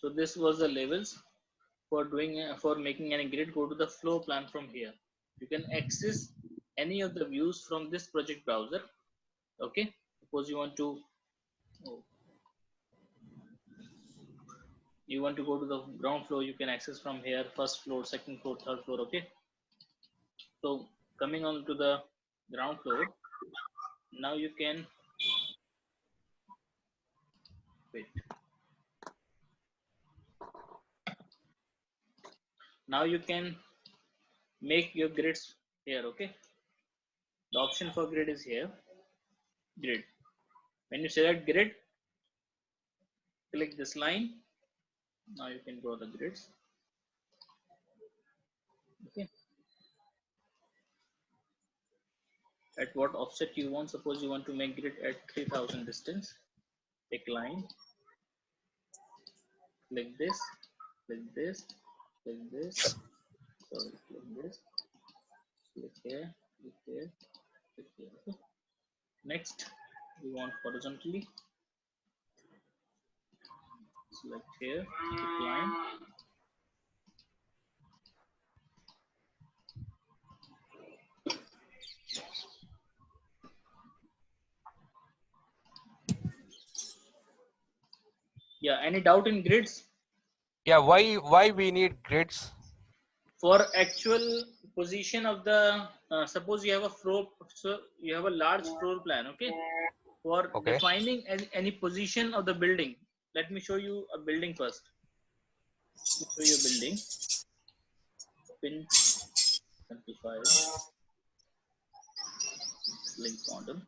So this was the levels for making any grid. Go to the floor plan from here. You can access any of the views from this project browser. Okay, suppose you want to go to the ground floor, you can access from here, first floor, second floor, third floor. Okay, so coming on to the ground floor, now you can wait. Now you can make your grids here. Okay, the option for grid is here, grid. When you select grid, click this line. Now you can draw the grids. Okay, at what offset you want. Suppose you want to make grid at 3000 distance, pick line, click this, click this, click this, sorry, click this, click here, click here, click here. Okay. Next, we want horizontally, select here, pick line, yeah. Any doubt in grids? Yeah, why we need grids? For actual position of the suppose you have a floor, so you have a large floor plan. Okay, for Okay. defining any position of the building. Let me show you a building first. Let me show you a building. Pin 25 link model.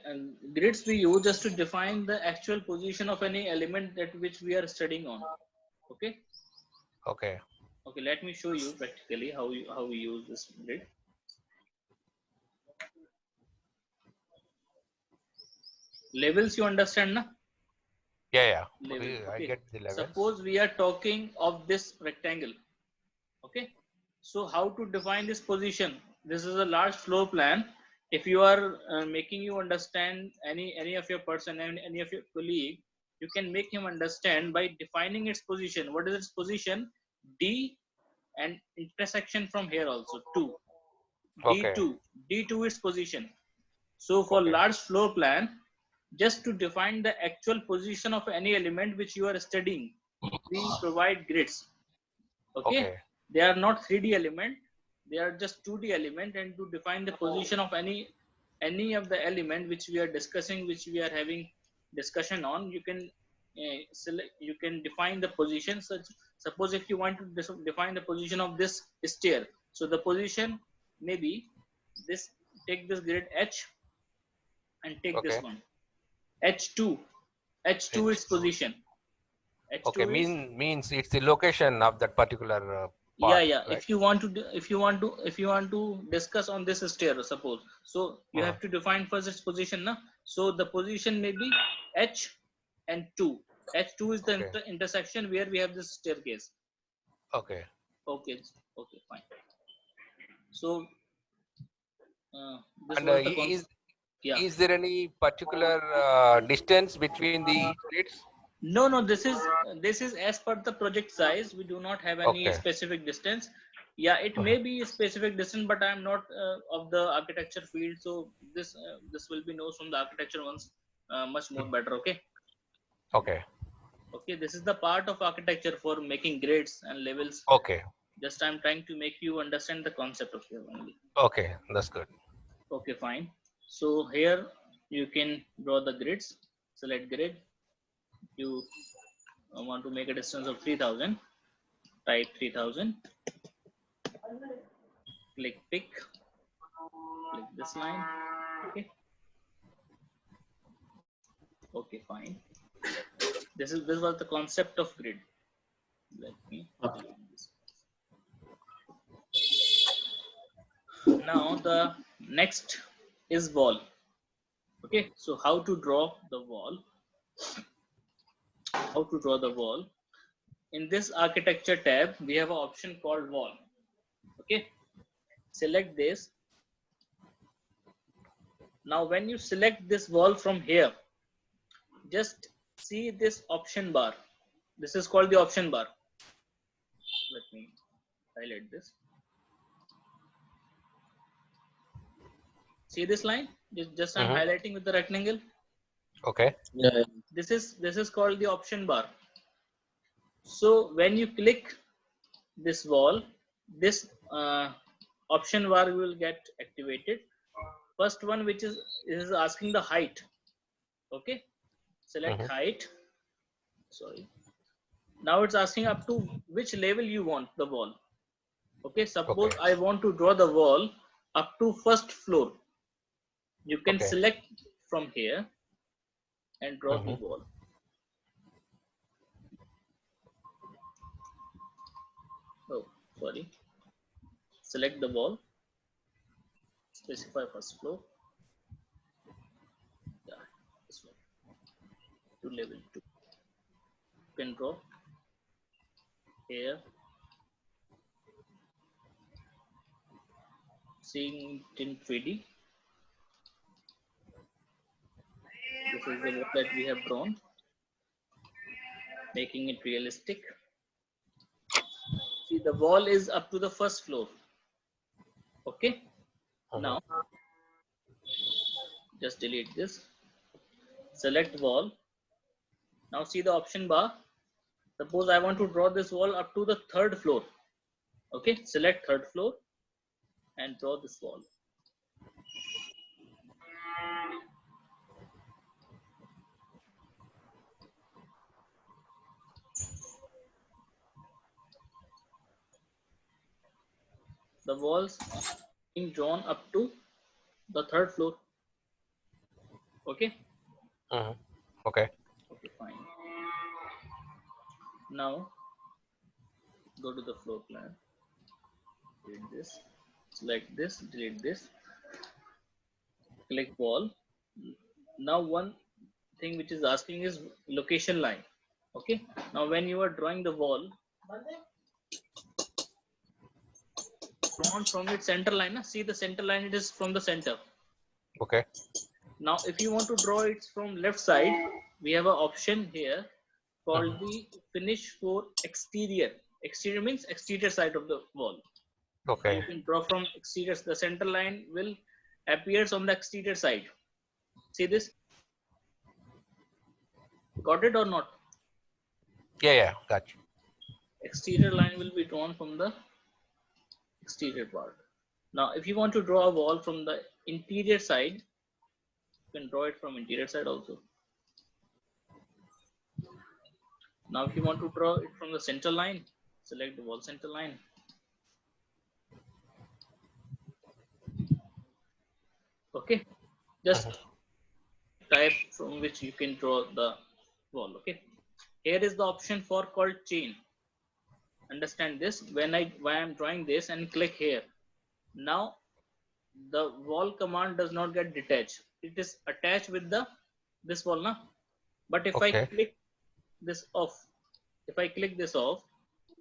And grids we use just to define the actual position of any element that which we are studying on. Okay. Okay. Okay. Let me show you practically how we use this grid. Levels you understand, na? Yeah. Level. I Okay. get the levels. Suppose we are talking of this rectangle. Okay. So how to define this position? This is a large floor plan. If you are making you understand any of your person and any of your colleague, you can make him understand by defining its position. What is its position? D and intersection from here also 2. Okay. D2 is position. So for large floor plan, just to define the actual position of any element which you are studying, we provide grids. Okay. They are not 3D element, they are just 2D element, and to define the position of any of the element which we are discussing, which we are having discussion on, you can select, you can define the position. Such, suppose if you want to define the position of this stair, so the position may be this. Take this grid H and take this one H2. H2 is position. H2 okay, is, means it's the location of that particular part. yeah. Right? If you want to discuss on this stair, suppose, so you have to define first its position, na? So the position may be H and 2. H2 is the intersection where we have this staircase. Okay. Okay, fine. So this And was the concept. Yeah. is there any particular distance between the grids? No. This is as per the project size. We do not have any specific distance. Yeah, it may be a specific distance, but I am not of the architecture field, so this will be known from the architecture ones much more better. Okay. Okay. This is the part of architecture for making grids and levels. Okay. Just I'm trying to make you understand the concept of here only. Okay, that's good. Okay, fine. So here you can draw the grids. Select grid. You want to make a distance of 3000. Type 3000. Click pick. Click this line. Okay. Okay, fine. This was the concept of grid. Let me this. Now the next is wall. Okay, so how to draw the wall? How to draw the wall? In this architecture tab, we have an option called wall. Okay, select this. Now when you select this wall from here, just see this option bar. This is called the option bar. Let me highlight this. See this line? Just I'm highlighting with the rectangle. Okay. Yeah. This is called the option bar. So when you click this wall, this option bar will get activated. First one, which is asking the height. Okay, select height. Sorry. Now it's asking up to which level you want the wall. Okay, suppose I want to draw the wall up to first floor. You can select from here and draw the wall. Oh, sorry. Select the wall. Specify first floor. Yeah, this one. To level 2. You can draw here. Seeing it in 3D. This is the wall that we have drawn, making it realistic. See, the wall is up to the first floor. Okay. Now, just delete this. Select wall. Now see the option bar. Suppose I want to draw this wall up to the third floor. Okay. Select third floor and draw this wall. The walls being drawn up to the third floor. Okay. Okay. Okay, fine. Now go to the floor plan. Delete this. Select this. Delete this. Click wall. Now one thing which is asking is location line. Okay. Now when you are drawing the wall, drawn from its center line. See the center line, it is from the center. Okay. Now if you want to draw it from left side, we have an option here called the finish for exterior. Exterior means exterior side of the wall. Okay. You can draw from exterior. The center line will appears on the exterior side. See this? Got it or not? Yeah, got you. Exterior line will be drawn from the exterior part. Now if you want to draw a wall from the interior side, you can draw it from interior side also. Now if you want to draw it from the center line, select the wall center line. Okay, just type from which you can draw the wall. Okay, here is the option for called chain. Understand this? When I'm drawing this and click here, now the wall command does not get detached. It is attached with this wall now. But if I click this off, if I click this off,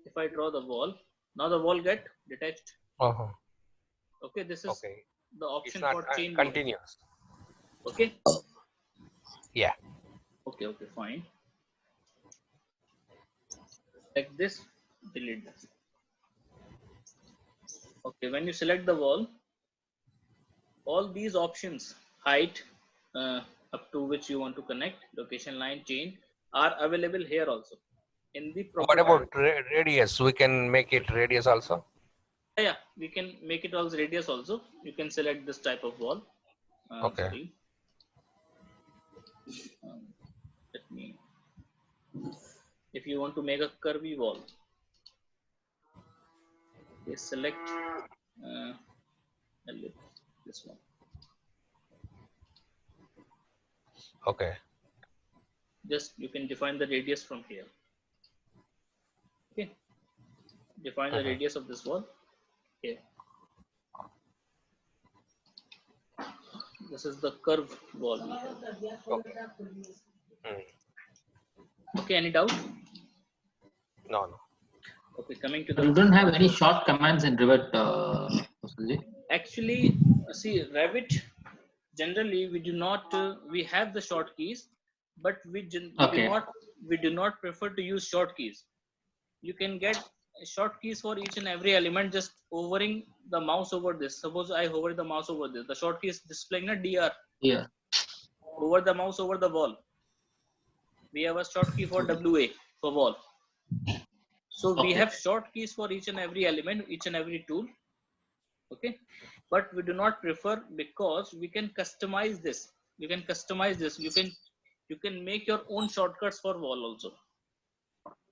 if I draw the wall, now the wall get detached. Okay, this is the option for chain. Continuous. Okay. Yeah. Okay, fine. Like this, delete this. Okay, when you select the wall, all these options, height, up to which you want to connect, location line, chain, are available here also. In the what about radius? We can make it radius also. Yeah, we can make it also radius also. You can select this type of wall. Okay. Sorry. Let me. If you want to make a curvy wall, okay, select this one. Okay. Just you can define the radius from here. Okay. Define the radius of this wall. Okay. This is the curve wall we have. Okay. Okay, any doubt? No. Okay, coming to the. You don't have any short commands in Revit, Actually, see, Revit, generally we do not, we have the short keys, but Okay. we do not prefer to use short keys. You can get short keys for each and every element just hovering the mouse over this. Suppose I hover the mouse over this. The short key is displaying a DR. Yeah. Over the mouse over the wall. We have a short key for WA for wall. So we Okay. have short keys for each and every element, each and every tool. Okay, but we do not prefer because we can customize this. You can customize this. You can make your own shortcuts for wall also.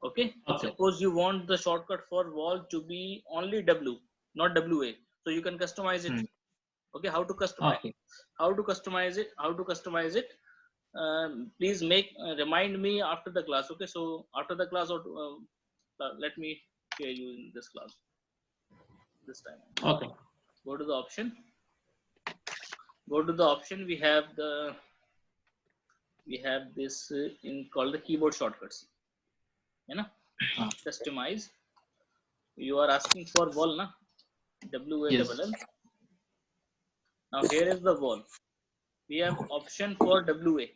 Okay. Suppose you want the shortcut for wall to be only W, not WA. So you can customize it. Okay, how to customize? Okay. How to customize it? How to customize it? Please remind me after the class. Okay, so after the class, or let me share you in this class this time. Okay. Go to the option. Go to the option. We have this in called the keyboard shortcuts. You know, customize. You are asking for wall, na? WA Yes. double L. Now here is the wall. We have option for WA.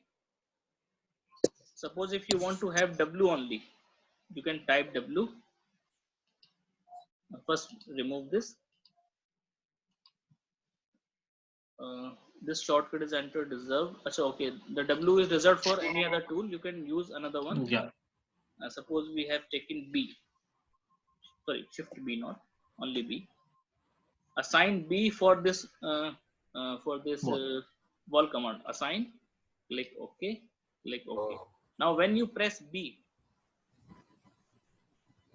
Suppose if you want to have W only, you can type W. First remove this. This shortcut is entered reserved. Achha, okay, the W is reserved for any other tool. You can use another one. Yeah. Suppose we have taken B. Sorry, shift B, not only B. Assign B for this wall command. Assign. Click OK. Click OK. Now when you press B,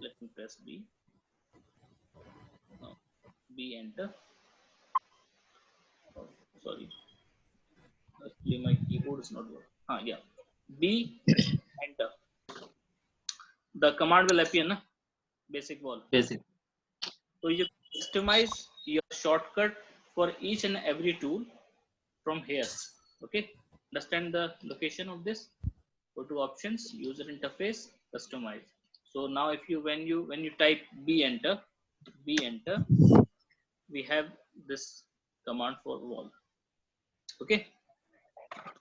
let me press B. Now, B, enter. Oh, sorry. Actually, my keyboard is not working. Yeah. B, enter. The command will appear, na? Basic wall. Basic. So you customize your shortcut for each and every tool from here. Okay. Understand the location of this? Go to options, user interface, customize. So now if you when you type B enter, we have this command for wall. Okay.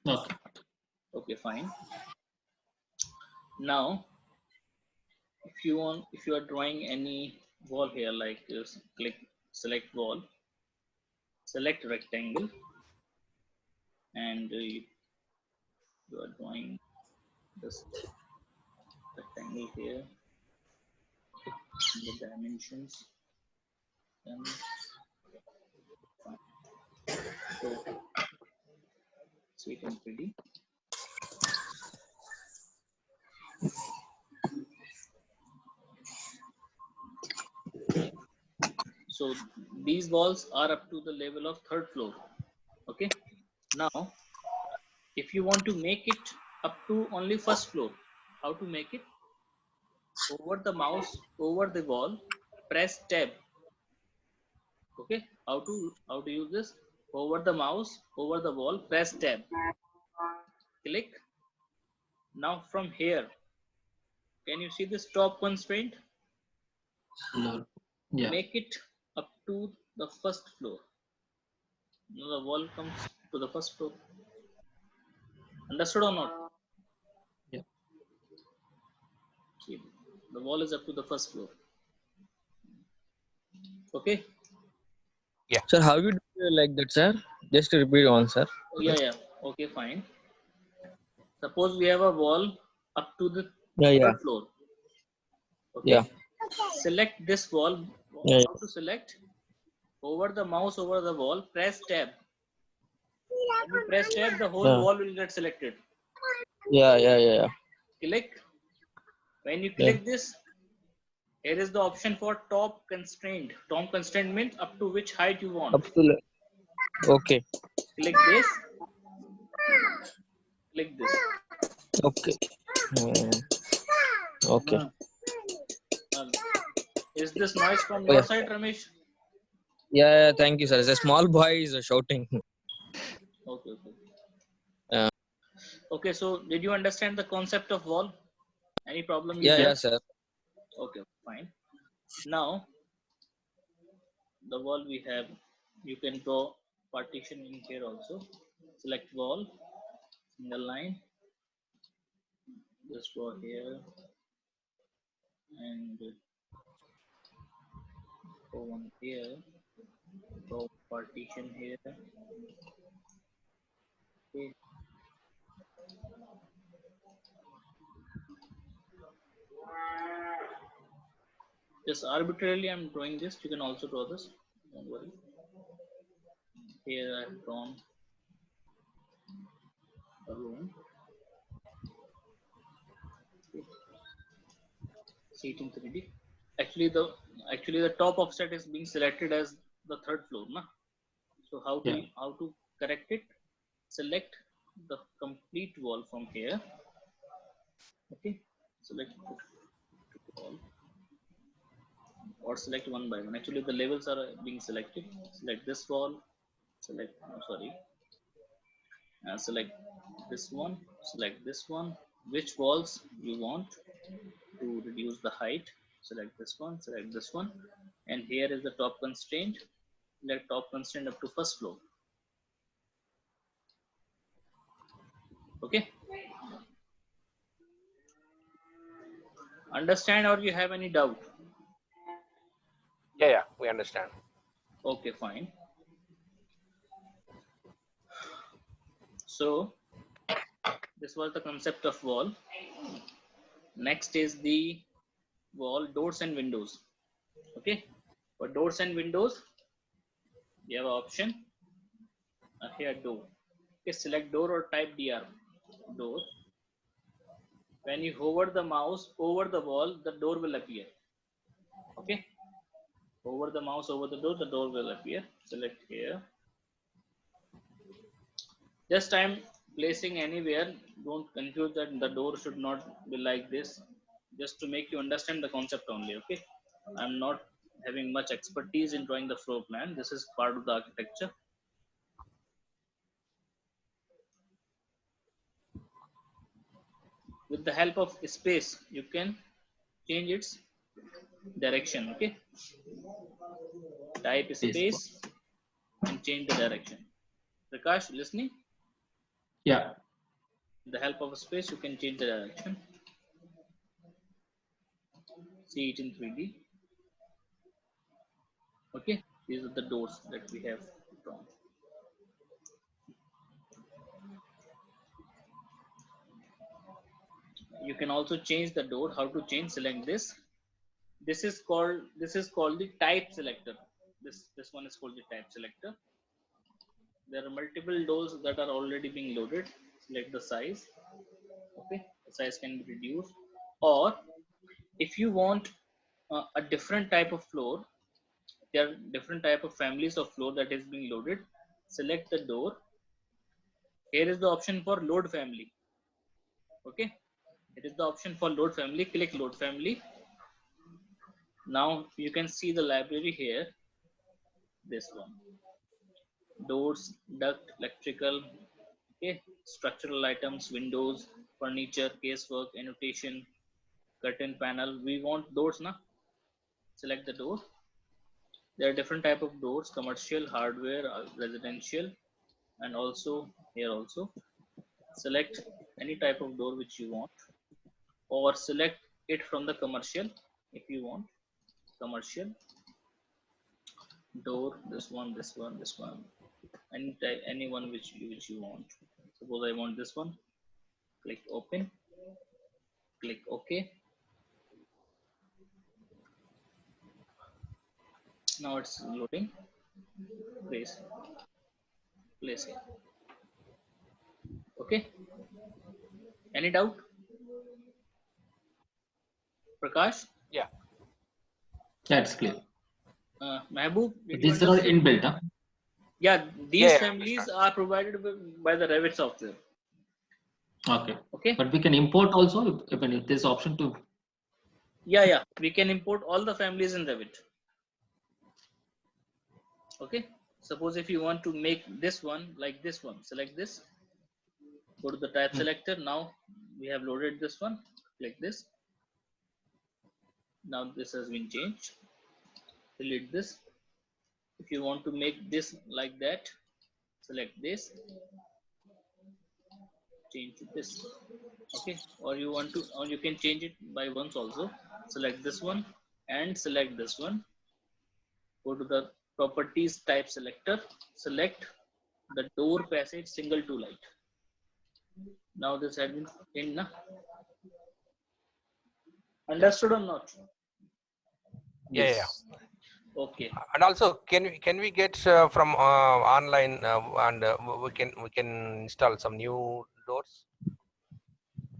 Okay. Okay, fine. Now if you are drawing any wall here, like click select wall, select rectangle, and you are drawing this rectangle here, the dimensions, and so see it in 3D. So these walls are up to the level of 3rd floor. Okay. Now, if you want to make it up to only 1st floor, how to make it? Over the mouse, over the wall, press tab. Okay. How to use this? Over the mouse, over the wall, press tab. Click. Now from here, can you see this top constraint? Yeah. Make it up to the 1st floor. Now the wall comes to the 1st floor. Understood or not? Yeah. See, the wall is up to the 1st floor. Okay. Yeah. Sir, how you do it like that, sir? Just to repeat on, sir. Yeah. Okay, fine. Suppose we have a wall up to the Yeah. 3rd floor. Okay. Yeah. Select this wall. Yeah. How to select? Over the mouse over the wall, press tab. When you press tab, the whole wall will get selected. Yeah. Click. When you click this, here is the option for top constraint. Top constraint means up to which height you want. Up to okay. Click this. Click this. Okay. Okay. Is this noise from your side, Ramesh? Yeah. Thank you, sir. The small boy is shouting. Okay. Okay, so did you understand the concept of wall? Any problem? Yeah, sir. Okay, fine. Now, the wall we have, you can draw partition in here also. Select wall, single line, Just go here and go one here, go partition here. Okay. Just arbitrarily I'm drawing this. You can also draw this. Don't worry. Here I've drawn a room. Okay. See it in 3D. Actually, the top offset is being selected as the third floor, na? So how to correct it? Select the complete wall from here. Okay. Select wall or select one by one. Actually, the levels are being selected. Select this wall. Select. Select this one. Select this one. Which walls you want to reduce the height? Select this one. Select this one. And here is the top constraint. Select top constraint up to first floor. Okay. Understand or you have any doubt? Yeah, we understand. Okay, fine. So this was the concept of wall. Next is the wall doors and windows. Okay, for doors and windows, you have an option here door. Okay, select door or type DR door. When you hover the mouse over the wall, the door will appear. Okay, hover the mouse over the door will appear. Select here. Just I'm placing anywhere. Don't confuse that the door should not be like this. Just to make you understand the concept only. Okay, I'm not having much expertise in drawing the floor plan. This is part of the architecture. With the help of space, you can change its direction. Okay, type space and change the direction. Prakash, listening? Yeah. With the help of space, you can change the direction. See it in 3D. Okay, these are the doors that we have drawn. You can also change the door. How to change? Select this. This is called the type selector. This one is called the type selector. There are multiple doors that are already being loaded. Select the size. Okay, the size can be reduced. Or if you want a different type of floor, there are different type of families of floor that is being loaded. Select the door. Here is the option for load family. Okay, it is the option for load family. Click load family. Now you can see the library here. This one. Doors, duct, electrical, okay, structural items, windows, furniture, casework, annotation, curtain panel. We want doors, na? Select the door. There are different type of doors: commercial, hardware, residential, and also here also. Select any type of door which you want, or select it from the commercial if you want. Commercial door. This one, this one, this one. Any type, any one which you want. Suppose I want this one. Click open. Click OK. Now it's loading. Place it. Okay. Any doubt? Prakash? Yeah. That's clear. Mehboob, did you These are all understand? inbuilt, huh? Yeah, these Yeah, families are provided by the Revit software. Okay. Okay. But we can import also if there's option to. Yeah. We can import all the families in Revit. Okay. Suppose if you want to make this one like this one, select this. Go to the type selector. Now we have loaded this one. Click this. Now this has been changed. Delete this. If you want to make this like that, select this. change to this. Okay, or you want to, or you can change it by once also. Select this one and select this one. Go to the properties type selector, select the door passage single to light. Now this has been in, na? Understood or not? Yeah, Yes. yeah. Okay. And also, can we get from online and we can install some new doors?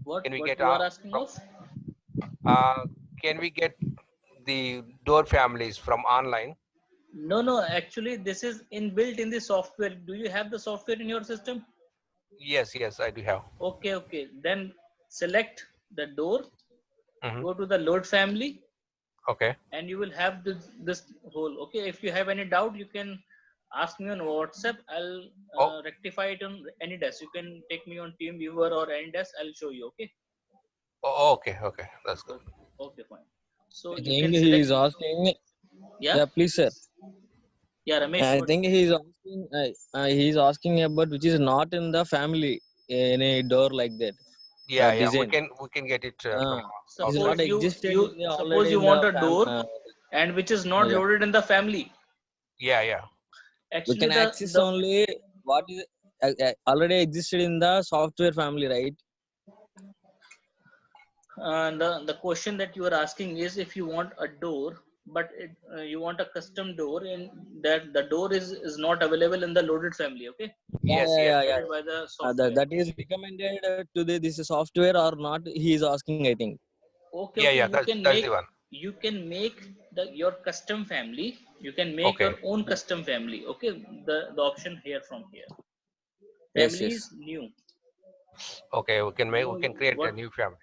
What Can we what get you are asking from, of? can we get the door families from online? No, actually this is inbuilt in the software. Do you have the software in your system? Yes, I do have. Okay, then select the door, Mhm. go to the load family, Okay. and you will have this whole. Okay, if you have any doubt, you can ask me on WhatsApp. I'll Oh. rectify it on any desk. You can take me on TeamViewer or any desk. I'll show you. Okay. Oh, okay, that's good. Okay, fine. So I you think can he select. is asking. Yeah. Yeah, please, sir. Yeah, Ramesh. I What? think he's asking about which is not in the family, any door like that. Yeah, Design. we can get it from It is outside. not Suppose existed you in the, suppose already you in want the a door and which is not yeah. loaded in the family. Yeah. We Actually, can access only what is already existed in the software family, right? the question that you are asking is if you want a door, but you want a custom door, and that the door is not available in the loaded family. Okay, Yes. loaded by the software. That is recommended to this software or not? He is asking, I think. Okay, Yeah. you can That's make the one. your custom family. You can make Okay. your own custom family. Okay, the option here from here. Yes, Family yes. is new. Okay, we can You make know we can create a what? new family.